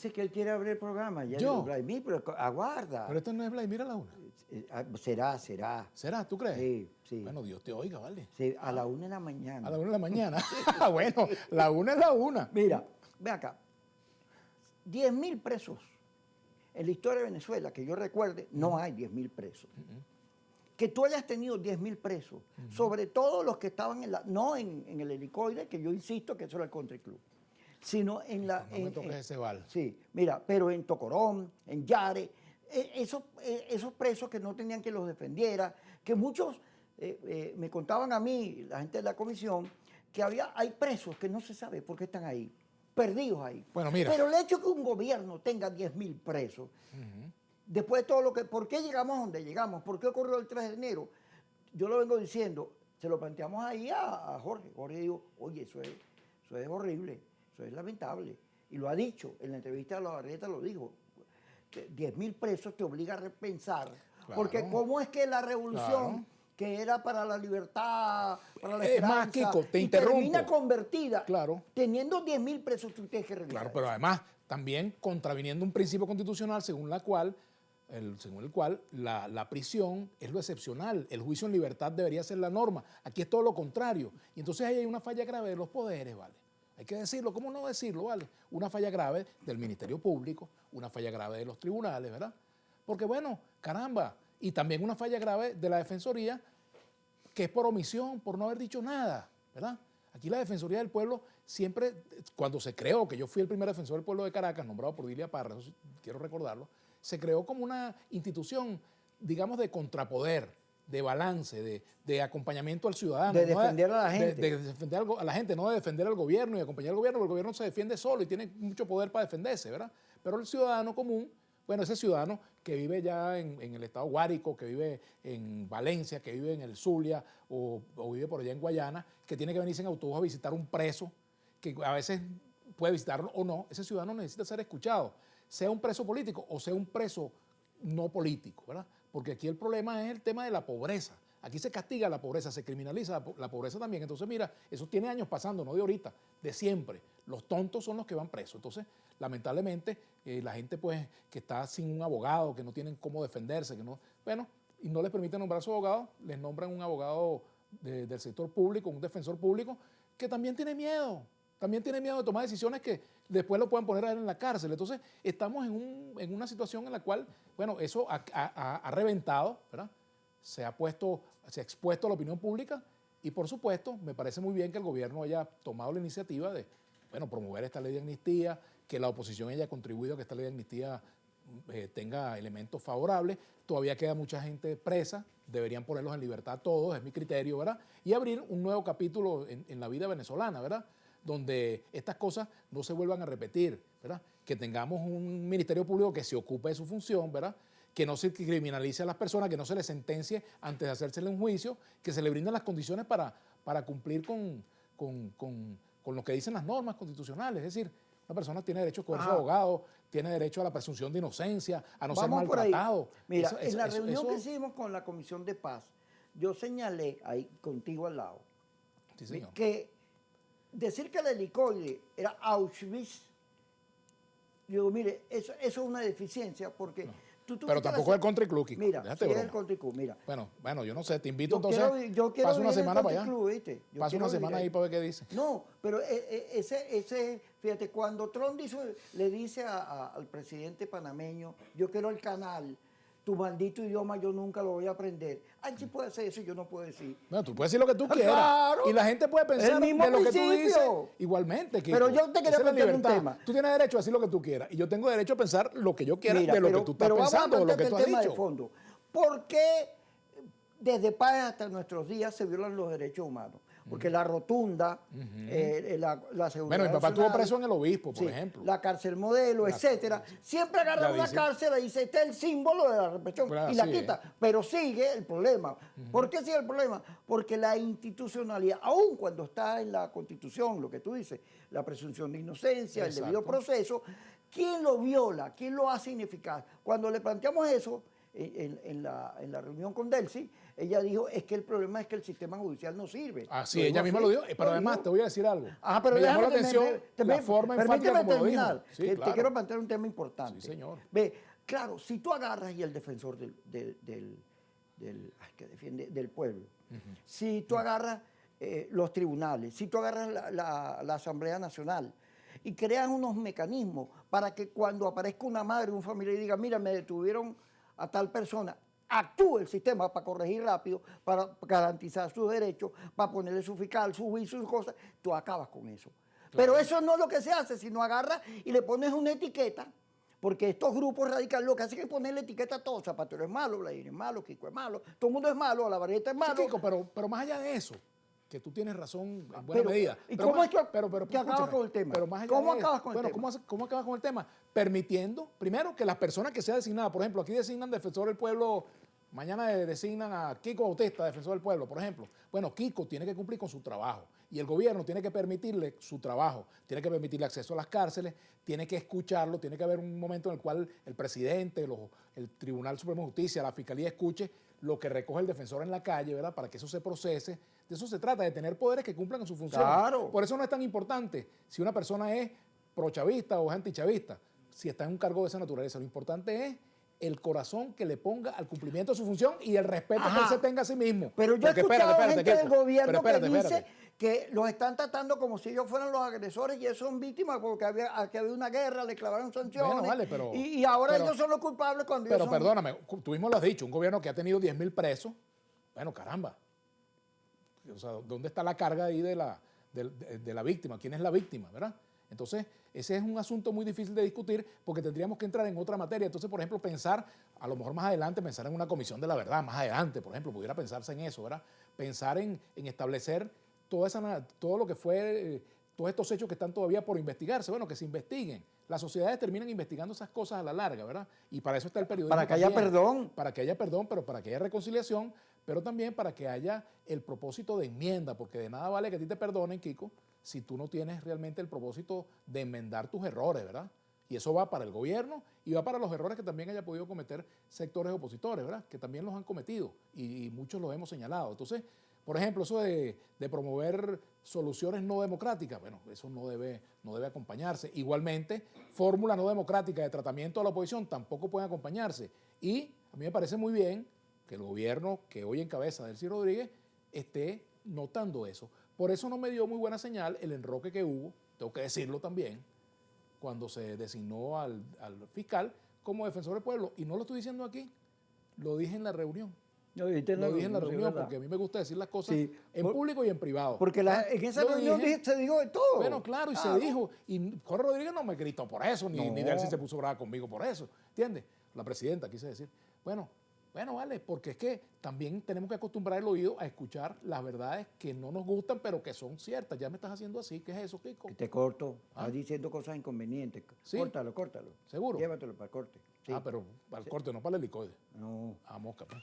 dice que él quiere abrir el programa. Ya ¿Yo? Vladimir, pero aguarda. Pero esto no es Vladimir a la 1. Será. ¿Será? ¿Tú crees? Sí, sí. Bueno, Dios te oiga, ¿vale? Sí, a la 1 de la mañana. A la 1 de la mañana. Bueno, la 1 es la 1. Mira, ve acá. 10.000 presos. En la historia de Venezuela, que yo recuerde, no hay 10.000 presos. Que tú hayas tenido 10.000 presos, sobre todo los que estaban no en el helicoide, que yo insisto que eso era el country club, sino en la... No me toques ese bal. Sí, mira, pero en Tocorón, en Yare, esos presos que no tenían que los defendiera, que muchos me contaban a mí, la gente de la comisión, que hay presos que no se sabe por qué están ahí, perdidos ahí. Bueno, mira. Pero el hecho que un gobierno tenga 10.000 presos, después de todo lo que... ¿Por qué llegamos a donde llegamos? ¿Por qué ocurrió el 3 de enero? Yo lo vengo diciendo, se lo planteamos ahí a Jorge. Jorge dijo, oye, eso es horrible, eso es lamentable. Y lo ha dicho, en la entrevista de la Barrieta lo dijo. 10.000 presos te obliga a repensar. Claro. Porque ¿cómo es que la revolución... Claro. que era para la libertad, para la Es esperanza, más, Kiko, te y interrumpo. termina convertida, Claro. teniendo 10.000 presos, tú tienes que revisar. Claro, pero además también contraviniendo un principio constitucional según el cual la prisión es lo excepcional, el juicio en libertad debería ser la norma. Aquí es todo lo contrario. Y entonces ahí hay una falla grave de los poderes, ¿vale? Hay que decirlo, ¿cómo no decirlo, vale? Una falla grave del Ministerio Público, una falla grave de los tribunales, ¿verdad? Porque bueno, caramba, y también una falla grave de la Defensoría, que es por omisión, por no haber dicho nada, ¿verdad? Aquí la Defensoría del Pueblo siempre, cuando se creó, que yo fui el primer defensor del pueblo de Caracas, nombrado por Dilia Parra, eso quiero recordarlo, se creó como una institución, digamos, de contrapoder, de balance, de acompañamiento al ciudadano. De defender a la gente. De defender a la gente, no de defender al gobierno y acompañar al gobierno, porque el gobierno se defiende solo y tiene mucho poder para defenderse, ¿verdad? Pero el ciudadano común, bueno, ese ciudadano que vive ya en el estado Guárico, que vive en Valencia, que vive en el Zulia o vive por allá en Guayana, que tiene que venirse en autobús a visitar un preso, que a veces puede visitarlo o no, ese ciudadano necesita ser escuchado, sea un preso político o sea un preso no político, ¿verdad? Porque aquí el problema es el tema de la pobreza. Aquí se castiga la pobreza, se criminaliza la pobreza también. Entonces, mira, eso tiene años pasando, no de ahorita, de siempre. Los tontos son los que van presos. Entonces, lamentablemente, la gente pues que está sin un abogado, que no tienen cómo defenderse, que no, bueno, y no les permiten nombrar a su abogado, les nombran un abogado del sector público, un defensor público, que también tiene miedo de tomar decisiones que después lo puedan poner a él en la cárcel. Entonces, estamos en una situación en la cual, bueno, eso ha reventado, ¿verdad? Se ha expuesto a la opinión pública y, por supuesto, me parece muy bien que el gobierno haya tomado la iniciativa de, bueno, promover esta ley de amnistía, que la oposición haya contribuido a que esta ley de amnistía tenga elementos favorables. Todavía queda mucha gente presa, deberían ponerlos en libertad todos, es mi criterio, ¿verdad? Y abrir un nuevo capítulo en la vida venezolana, ¿verdad? Donde estas cosas no se vuelvan a repetir, ¿verdad? Que tengamos un Ministerio Público que se ocupe de su función, ¿verdad? Que no se criminalice a las personas, que no se les sentencie antes de hacérsele un juicio, que se le brinden las condiciones para cumplir con lo que dicen las normas constitucionales. Es decir, una persona tiene derecho a escoger su abogado, tiene derecho a la presunción de inocencia, a no ser maltratado. Mira, en la reunión que hicimos con la Comisión de Paz, yo señalé ahí contigo al lado, sí, señor, que decir que el helicoide era Auschwitz, yo digo, mire, eso es una deficiencia porque... No. Pero tampoco es el country club, Kiko. Mira, Déjate sí es broma. el country club, mira. Bueno, yo no sé, te invito Yo quiero paso una semana para allá. Club, ¿viste? Paso una semana ahí para ver qué dice. No, pero fíjate, cuando Trump le dice al presidente panameño, yo quiero el canal, tu maldito idioma yo nunca lo voy a aprender. Ay, sí puede hacer eso y yo no puedo decir. No, tú puedes decir lo que tú quieras. Claro. Y la gente puede pensar de lo que tú dices igualmente. Kiko. Pero yo te quería plantear un tema. Tú tienes derecho a decir lo que tú quieras. Y yo tengo derecho a pensar lo que yo quiera de lo que tú estás pero pensando, de lo que tú has el tema dicho. de fondo. ¿Por qué desde paz hasta nuestros días se violan los derechos humanos? Porque la rotunda, la seguridad Bueno, mi papá estuvo preso en el obispo, por ejemplo. La cárcel modelo, etcétera. Siempre agarra una cárcel y dice, este es el símbolo de la represión. Y la quita. Pero sigue el problema. ¿Por qué sigue el problema? Porque la institucionalidad, aun cuando está en la Constitución, lo que tú dices, la presunción de inocencia, el debido proceso, ¿quién lo viola? ¿Quién lo hace ineficaz? Cuando le planteamos eso, en la reunión con Delcy, ella dijo, es que el problema es que el sistema judicial no sirve. Así, ella misma lo dijo, pero además te voy a decir algo. Pero me llamó la déjame atención la forma enfática permíteme como lo dijo. terminar, Sí, que claro. te quiero plantear un tema importante. Sí, señor. Ve, claro, si tú agarras y el defensor del pueblo, si tú agarras los tribunales, si tú agarras la Asamblea Nacional y creas unos mecanismos para que cuando aparezca una madre o un familiar y diga, mira, me detuvieron a tal persona, actúe el sistema para corregir rápido, para garantizar sus derechos, para ponerle su fiscal, su juicio, sus cosas, tú acabas con eso. Claro. Pero eso no es lo que se hace, sino agarras y le pones una etiqueta, porque estos grupos radicales lo que hacen es ponerle etiqueta a todos. Zapatero es malo, Vladimir es malo, Kiko es malo, todo el mundo es malo, la vareta es malo. Sí, Kiko, pero más allá de eso, que tú tienes razón en buena medida. ¿Y pero cómo es que acabas con el tema? Pero más allá ¿Cómo de acabas con el tema? tema? ¿Cómo acabas con el tema? Permitiendo, primero, que las personas que sean designadas, por ejemplo, aquí designan defensor del pueblo, mañana designan a Kiko Bautista, defensor del pueblo, por ejemplo. Bueno, Kiko tiene que cumplir con su trabajo y el gobierno tiene que permitirle su trabajo, tiene que permitirle acceso a las cárceles, tiene que escucharlo, tiene que haber un momento en el cual el presidente, el Tribunal Supremo de Justicia, la Fiscalía escuche lo que recoge el defensor en la calle, ¿verdad? Para que eso se procese. De eso se trata, de tener poderes que cumplan con su función. Claro. Por eso no es tan importante si una persona es prochavista o es antichavista, si está en un cargo de esa naturaleza. Lo importante es el corazón que le ponga al cumplimiento de su función y el respeto que él se tenga a sí mismo. Pero yo he escuchado gente del gobierno que dice espérate. que los están tratando como si ellos fueran los agresores y ellos son víctimas porque había una guerra, le clavaron sanciones. Bueno, vale, y ahora ellos son los culpables cuando ellos son... Pero perdóname, tú mismo lo has dicho, un gobierno que ha tenido 10.000 presos, bueno, caramba. O sea, ¿dónde está la carga ahí de la víctima? ¿Quién es la víctima, verdad? Entonces, ese es un asunto muy difícil de discutir porque tendríamos que entrar en otra materia. Entonces, por ejemplo, pensar, a lo mejor más adelante, pensar en una comisión de la verdad, más adelante, por ejemplo, pudiera pensarse en eso, ¿verdad? Pensar en establecer todo lo que fue, todos estos hechos que están todavía por investigarse, bueno, que se investiguen. Las sociedades terminan investigando esas cosas a la larga, ¿verdad? Y para eso está el periodismo. Para que haya perdón. Para que haya perdón, pero para que haya reconciliación, pero también para que haya el propósito de enmienda, porque de nada vale que a ti te perdonen, Kiko, si tú no tienes realmente el propósito de enmendar tus errores, ¿verdad? Y eso va para el gobierno y va para los errores que también haya podido cometer sectores opositores, ¿verdad? Que también los han cometido y muchos los hemos señalado. Entonces, por ejemplo, eso de promover soluciones no democráticas, bueno, eso no debe acompañarse. Igualmente, fórmula no democrática de tratamiento a la oposición tampoco pueden acompañarse. Y a mí me parece muy bien que el gobierno que hoy encabeza Delcy Rodríguez esté notando eso. Por eso no me dio muy buena señal el enroque que hubo, tengo que decirlo también, cuando se designó al fiscal como defensor del pueblo. Y no lo estoy diciendo aquí, lo dije en la reunión. Lo dije en la reunión porque a mí me gusta decir las cosas en público y en privado. Porque en esa reunión se dijo de todo. Bueno, claro, y se dijo. Y Jorge Rodríguez no me gritó por eso, ni Delcy se puso brava conmigo por eso. ¿Entiendes? La presidenta, quise decir. Bueno, vale, porque es que también tenemos que acostumbrar el oído a escuchar las verdades que no nos gustan, pero que son ciertas. Ya me estás haciendo así. ¿Qué es eso, Kiko? Te corto. Estás diciendo cosas inconvenientes. ¿Sí? Córtalo. ¿Seguro? Llévatelo para el corte. Sí. Pero para el corte, no para el helicoide. No. A mosca, pues.